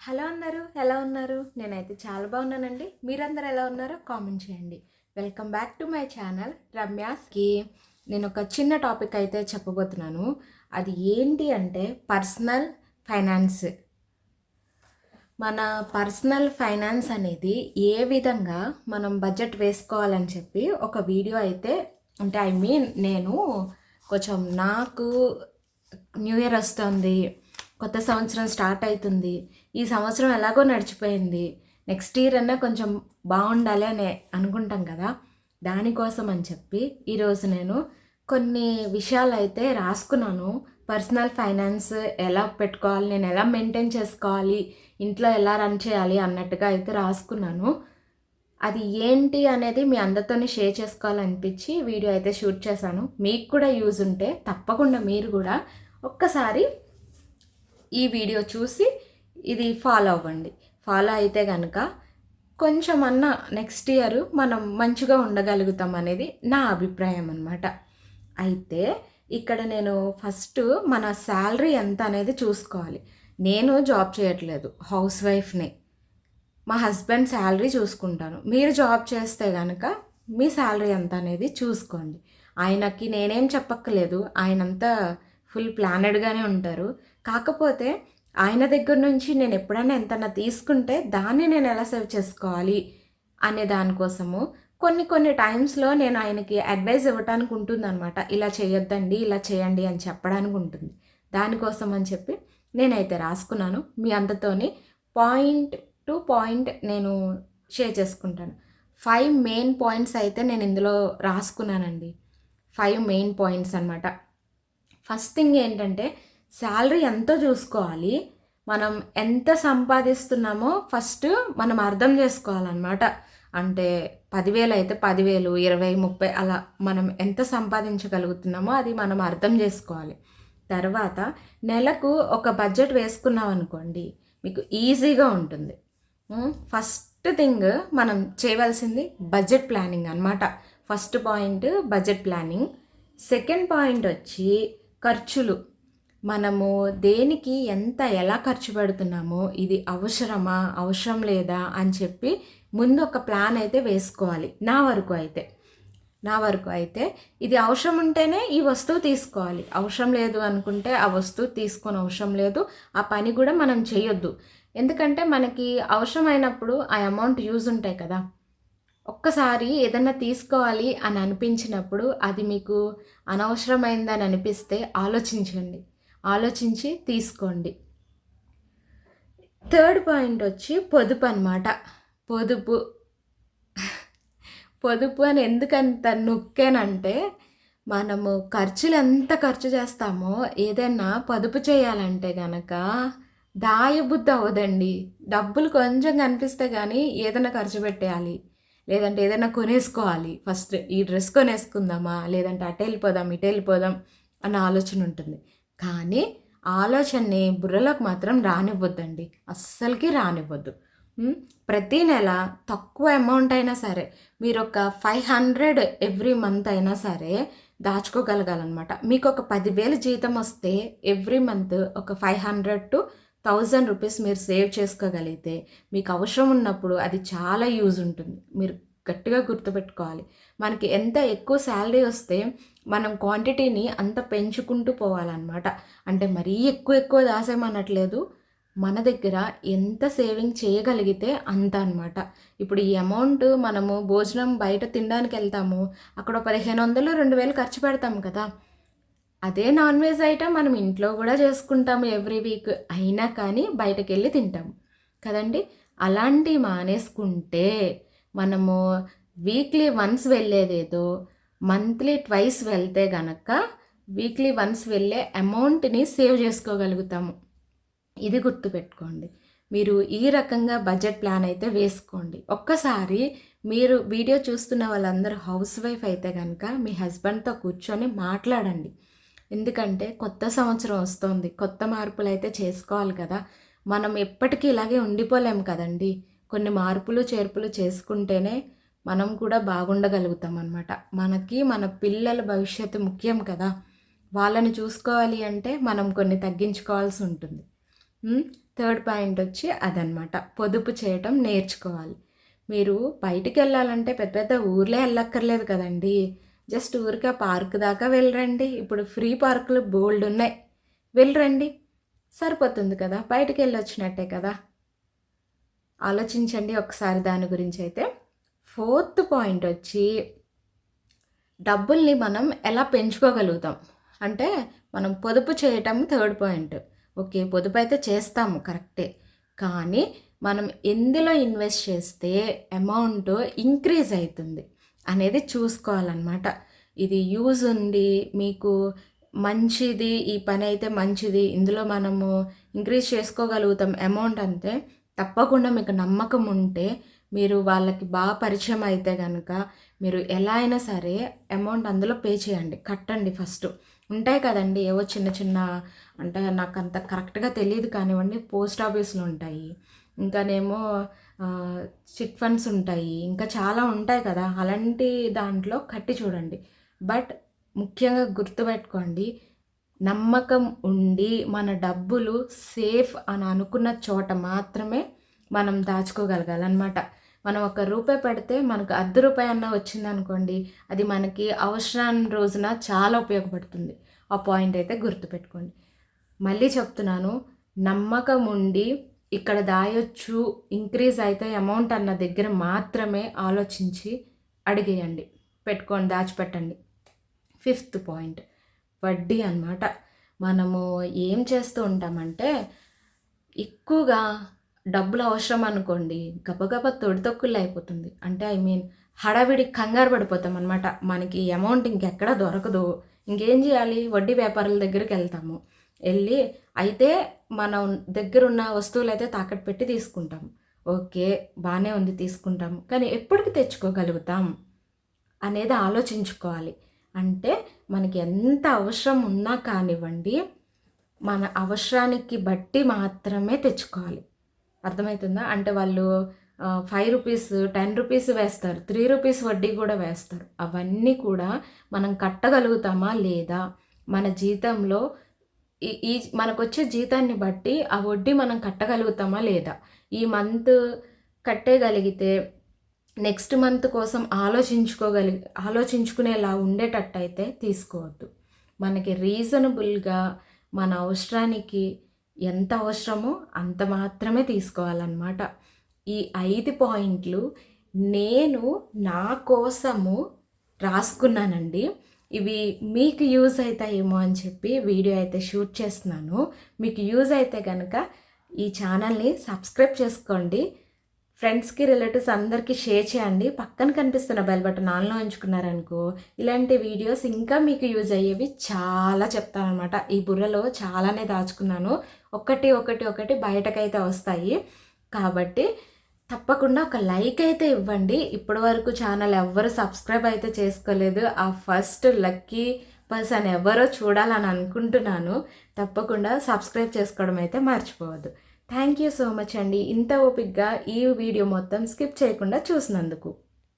Hello అందరూ ఎలా ఉన్నారు? నేనైతే చాలా బాగున్నానండి. మీరందరూ ఎలా ఉన్నారో కామెంట్ చేయండి. Welcome back to my channel రమ్యాస్కి. నేను ఒక చిన్న టాపిక్ అయితే చెప్పబోతున్నాను. అది ఏంటి అంటే పర్సనల్ ఫైనాన్స్. మన పర్సనల్ ఫైనాన్స్ అనేది ఏ విధంగా మనం బడ్జెట్ వేసుకోవాలని చెప్పి ఒక వీడియో అయితే అంటే నేను కొంచెం నాకు న్యూ ఇయర్ వస్తుంది, కొత్త సంవత్సరం స్టార్ట్ అవుతుంది. ఈ సంవత్సరం ఎలాగో నడిచిపోయింది, నెక్స్ట్ ఇయర్ అన్నా కొంచెం బాగుండాలి అని అనుకుంటాం కదా. దానికోసం అని చెప్పి ఈరోజు నేను కొన్ని విషయాలు అయితే రాసుకున్నాను. పర్సనల్ ఫైనాన్స్ ఎలా పెట్టుకోవాలి, నేను ఎలా మెయింటైన్ చేసుకోవాలి, ఇంట్లో ఎలా రన్ చేయాలి అన్నట్టుగా అయితే రాసుకున్నాను. అది ఏంటి అనేది మీ అందరితోనే షేర్ చేసుకోవాలనిపించి వీడియో అయితే షూట్ చేశాను. మీకు కూడా యూజ్ ఉంటే తప్పకుండా మీరు కూడా ఒక్కసారి ఈ వీడియో చూసి ఇది ఫాలో అవ్వండి. ఫాలో అయితే కనుక కొంచెమన్నా నెక్స్ట్ ఇయర్ మనం మంచిగా ఉండగలుగుతాం అనేది నా అభిప్రాయం అన్నమాట. అయితే ఇక్కడ నేను ఫస్ట్ మన శాలరీ ఎంత అనేది చూసుకోవాలి. నేను జాబ్ చేయట్లేదు, హౌస్ వైఫ్ని. మా హస్బెండ్ శాలరీ చూసుకుంటాను. మీరు జాబ్ చేస్తే కనుక మీ శాలరీ ఎంత అనేది చూసుకోండి. ఆయనకి నేనేం చెప్పక్కర్లేదు, ఆయనంతా ఫుల్ ప్లానెడ్గానే ఉంటారు. కాకపోతే ఆయన దగ్గర నుంచి నేను ఎప్పుడైనా ఎంతన్నా తీసుకుంటే దాన్ని నేను ఎలా సేవ్ చేసుకోవాలి అనే దానికోసము కొన్ని టైమ్స్లో నేను ఆయనకి అడ్వైజ్ ఇవ్వటానికి ఉంటుందన్నమాట. ఇలా చేయొద్దండి, ఇలా చేయండి అని చెప్పడానికి ఉంటుంది. దానికోసం అని చెప్పి నేనైతే రాసుకున్నాను. మీ అందరితోని పాయింట్ టు పాయింట్ నేను షేర్ చేసుకుంటాను. 5 మెయిన్ పాయింట్స్ అయితే నేను ఇందులో రాసుకున్నానండి. 5 మెయిన్ పాయింట్స్ అనమాట. ఫస్ట్ థింగ్ ఏంటంటే శాలరీ ఎంతో చూసుకోవాలి. మనం ఎంత సంపాదిస్తున్నామో ఫస్ట్ మనం అర్థం చేసుకోవాలన్నమాట. అంటే 10,000 అయితే 10,000, 20, 30 అలా మనం ఎంత సంపాదించగలుగుతున్నామో అది మనం అర్థం చేసుకోవాలి. తర్వాత నెలకు ఒక బడ్జెట్ వేసుకున్నాం అనుకోండి, మీకు ఈజీగా ఉంటుంది. ఫస్ట్ థింగ్ మనం చేయవలసింది బడ్జెట్ ప్లానింగ్ అనమాట. First point budget planning. Second point వచ్చి ఖర్చులు. మనము దేనికి ఎంత ఎలా ఖర్చు పెడుతున్నామో, ఇది అవసరమా అవసరం లేదా అని చెప్పి ముందు ఒక ప్లాన్ అయితే వేసుకోవాలి. నా వరకు అయితే ఇది అవసరం ఉంటేనే ఈ వస్తువు తీసుకోవాలి, అవసరం లేదు అనుకుంటే ఆ వస్తువు తీసుకొని అవసరం లేదు, ఆ పని కూడా మనం చేయొద్దు. ఎందుకంటే మనకి అవసరమైనప్పుడు ఆ అమౌంట్ యూజ్ ఉంటాయి కదా. ఒక్కసారి ఏదన్నా తీసుకోవాలి అని అనిపించినప్పుడు అది మీకు అనవసరమైందని అనిపిస్తే ఆలోచించి తీసుకోండి. థర్డ్ పాయింట్ వచ్చి పొదుపు అనమాట. పొదుపు అని ఎందుకంత నొక్కానంటే, మనము ఖర్చులు ఎంత ఖర్చు చేస్తామో ఏదైనా పొదుపు చేయాలంటే కనుక దాయబుద్ధి అవ్వదండి. డబ్బులు కొంచెం కనిపిస్తే కానీ ఏదైనా ఖర్చు పెట్టేయాలి, లేదంటే ఏదైనా కొనేసుకోవాలి. ఫస్ట్ ఈ డ్రెస్ కొనేసుకుందామా, లేదంటే అటు వెళ్ళిపోదాం ఇటు వెళ్ళిపోదాం అన్న ఆలోచన ఉంటుంది. కానీ ఆలోచనని బుర్రలోకి మాత్రం రానివ్వద్దండి, అస్సలకి రానివ్వద్దు. ప్రతి నెల తక్కువ అమౌంట్ అయినా సరే మీరు ఒక 500 ఎవ్రీ మంత్ అయినా సరే దాచుకోగలగాలన్నమాట. మీకు ఒక 10,000 జీతం వస్తే ఎవ్రీ మంత్ ఒక 500 to 1,000 రూపీస్ మీరు సేవ్ చేసుకోగలిగితే మీకు అవసరం ఉన్నప్పుడు అది చాలా యూజ్ ఉంటుంది. మీరు గట్టిగా గుర్తుపెట్టుకోవాలి. మనకి ఎంత ఎక్కువ శాలరీ వస్తే మనం క్వాంటిటీని అంత పెంచుకుంటూ పోవాలన్నమాట. అంటే మరీ ఎక్కువ దాసేమనట్లేదు, మన దగ్గర ఎంత సేవింగ్ చేయగలిగితే అంత అనమాట. ఇప్పుడు ఈ అమౌంట్ మనము భోజనం బయట తినడానికి వెళ్తాము, అక్కడ 1,500, 2,000 ఖర్చు పెడతాం కదా. అదే నాన్ వెజ్ ఐటమ్ మనం ఇంట్లో కూడా చేసుకుంటాము ఎవ్రీ వీక్, అయినా కానీ బయటకు వెళ్ళి తింటాము కదండి. అలాంటివి మానేసుకుంటే మనము వీక్లీ వన్స్ వెళ్ళేదేదో మంత్లీ ట్వైస్ వెళ్తే గనక వీక్లీ వన్స్ వెళ్ళే అమౌంట్ని సేవ్ చేసుకోగలుగుతాము. ఇది గుర్తుపెట్టుకోండి. మీరు ఈ రకంగా బడ్జెట్ ప్లాన్ అయితే వేసుకోండి. ఒక్కసారి మీరు వీడియో చూస్తున్న వాళ్ళందరూ హౌస్ వైఫ్ అయితే కనుక మీ హస్బెండ్తో కూర్చొని మాట్లాడండి. ఎందుకంటే కొత్త సంవత్సరం వస్తుంది, కొత్త మార్పులు అయితే చేసుకోవాలి కదా. మనం ఎప్పటికీ ఇలాగే ఉండిపోలేము కదండి. కొన్ని మార్పులు చేర్పులు చేసుకుంటేనే మనం కూడా బాగుండగలుగుతాం అన్నమాట. మనకి మన పిల్లల భవిష్యత్తు ముఖ్యం కదా. వాళ్ళని చూసుకోవాలి అంటే మనం కొన్ని తగ్గించుకోవాల్సి ఉంటుంది. థర్డ్ పాయింట్ వచ్చి అదనమాట, పొదుపు చేయటం నేర్చుకోవాలి. మీరు బయటికి వెళ్ళాలంటే పెద్ద పెద్ద ఊర్లే వెళ్ళక్కర్లేదు కదండి. జస్ట్ ఊరికే పార్క్ దాకా వెళ్ళరండి. ఇప్పుడు ఫ్రీ పార్కులు బోల్డ్ ఉన్నాయి, వెళ్ళరండి, సరిపోతుంది కదా, బయటికి వెళ్ళి వచ్చినట్టే కదా. ఆలోచించండి ఒకసారి దాని గురించి. అయితే ఫోర్త్ పాయింట్ వచ్చి డబ్బుల్ని మనం ఎలా పెంచుకోగలుగుతాం అంటే, మనం పొదుపు చేయటం థర్డ్ పాయింట్. ఓకే, పొదుపు అయితే చేస్తాము కరెక్టే, కానీ మనం ఎందులో ఇన్వెస్ట్ చేస్తే అమౌంట్ ఇంక్రీజ్ అవుతుంది అనేది చూసుకోవాలన్నమాట. ఇది యూజ్ ఉంది, మీకు మంచిది, ఈ పని అయితే మంచిది, ఇందులో మనము ఇంక్రీజ్ చేసుకోగలుగుతాం అమౌంట్ అంటే తప్పకుండా మీకు నమ్మకం ఉంటే, మీరు వాళ్ళకి బాగా పరిచయం అయితే కనుక మీరు ఎలా అయినా సరే అమౌంట్ అందులో పే చేయండి, కట్టండి ఫస్ట్. ఉంటాయి కదండి ఏవో చిన్న చిన్న, అంటే నాకు అంత కరెక్ట్గా తెలియదు కానివ్వండి, పోస్ట్ ఆఫీస్లో ఉంటాయి, ఇంకానేమో చిట్ ఫండ్స్ ఉంటాయి, ఇంకా చాలా ఉంటాయి కదా, అలాంటి దాంట్లో కట్టి చూడండి. బట్ ముఖ్యంగా గుర్తుపెట్టుకోండి, నమ్మకం ఉండి మన డబ్బులు సేఫ్ అని అనుకున్న చోట మాత్రమే మనం దాచుకోగలగాలన్నమాట. మనం ₹1 పెడితే మనకు ₹1/2 అన్న వచ్చిందనుకోండి, అది మనకి అవసరాన్ని రోజున చాలా ఉపయోగపడుతుంది. ఆ పాయింట్ అయితే గుర్తుపెట్టుకోండి. మళ్ళీ చెప్తున్నాను, నమ్మకం ఉండి ఇక్కడ దాయొచ్చు, ఇంక్రీజ్ అయితే అమౌంట్ అన్న దగ్గర మాత్రమే ఆలోచించి అడిగేయండి, పెట్టుకోండి, దాచిపెట్టండి. ఫిఫ్త్ పాయింట్ వడ్డీ అన్నమాట. మనము ఏం చేస్తూ ఉంటామంటే, ఎక్కువగా డబ్బులు అవసరం అనుకోండి, గబగబా తొడితొక్కులు అయిపోతుంది. అంటే హడావిడి కంగారు పడిపోతాం అనమాట. మనకి అమౌంట్ ఇంకెక్కడ దొరకదు, ఇంకేం చేయాలి, వడ్డీ వ్యాపారుల దగ్గరికి వెళ్తాము. వెళ్ళి అయితే మనం దగ్గర ఉన్న వస్తువులు అయితే తాకట్టు పెట్టి తీసుకుంటాం. ఓకే, బాగానే ఉంది, తీసుకుంటాం, కానీ ఎప్పటికి తెచ్చుకోగలుగుతాం అనేది ఆలోచించుకోవాలి. అంటే మనకి ఎంత అవసరం ఉన్నా కానివ్వండి, మన అవసరానికి బట్టి మాత్రమే తెచ్చుకోవాలి. అర్థమవుతుందా? అంటే వాళ్ళు ₹5 ₹10 వేస్తారు, ₹3 వడ్డీ కూడా వేస్తారు. అవన్నీ కూడా మనం కట్టగలుగుతామా లేదా, మన జీతంలో ఈ మనకొచ్చే జీతాన్ని బట్టి ఆ వడ్డీ మనం కట్టగలుగుతామా లేదా. ఈ మంత్ కట్టేయగలిగితే నెక్స్ట్ మంత్ కోసం ఆలోచించుకునేలా ఉండేటట్టయితే తీసుకోవద్దు. మనకి రీజనబుల్గా మన అవసరానికి ఎంత అవసరమో అంత మాత్రమే తీసుకోవాలన్నమాట. ఈ 5 పాయింట్లు నేను నా కోసము రాసుకున్నానండి. ఇవి మీకు యూజ్ అవుతాయేమో అని చెప్పి వీడియో అయితే షూట్ చేస్తున్నాను. మీకు యూజ్ అయితే కనుక ఈ ఛానల్ని సబ్స్క్రైబ్ చేసుకోండి, ఫ్రెండ్స్కి, రిలేటివ్స్ అందరికీ షేర్ చేయండి. పక్కన కనిపిస్తున్న బెల్ బటన్ ఆన్లో ఉంచుకున్నారనుకో, ఇలాంటి వీడియోస్ ఇంకా మీకు యూజ్ అయ్యేవి చాలా చెప్తానమాట. ఈ బుర్రలో చాలానే దాచుకున్నాను, ఒకటి బయటకైతే వస్తాయి. కాబట్టి తప్పకుండా ఒక లైక్ అయితే ఇవ్వండి. ఇప్పటి వరకు ఛానల్ ఎవ్వరు సబ్స్క్రైబ్ అయితే చేసుకోలేదు, ఆ ఫస్ట్ లక్కీ పర్సన్ ఎవరో చూడాలని అనుకుంటున్నాను. తప్పకుండా సబ్స్క్రైబ్ చేసుకోవడం అయితే మర్చిపోవద్దు. థ్యాంక్ యూ సో మచ్ అండి, ఇంత ఓపిక్గా ఈ వీడియో మొత్తం స్కిప్ చేయకుండా చూసినందుకు.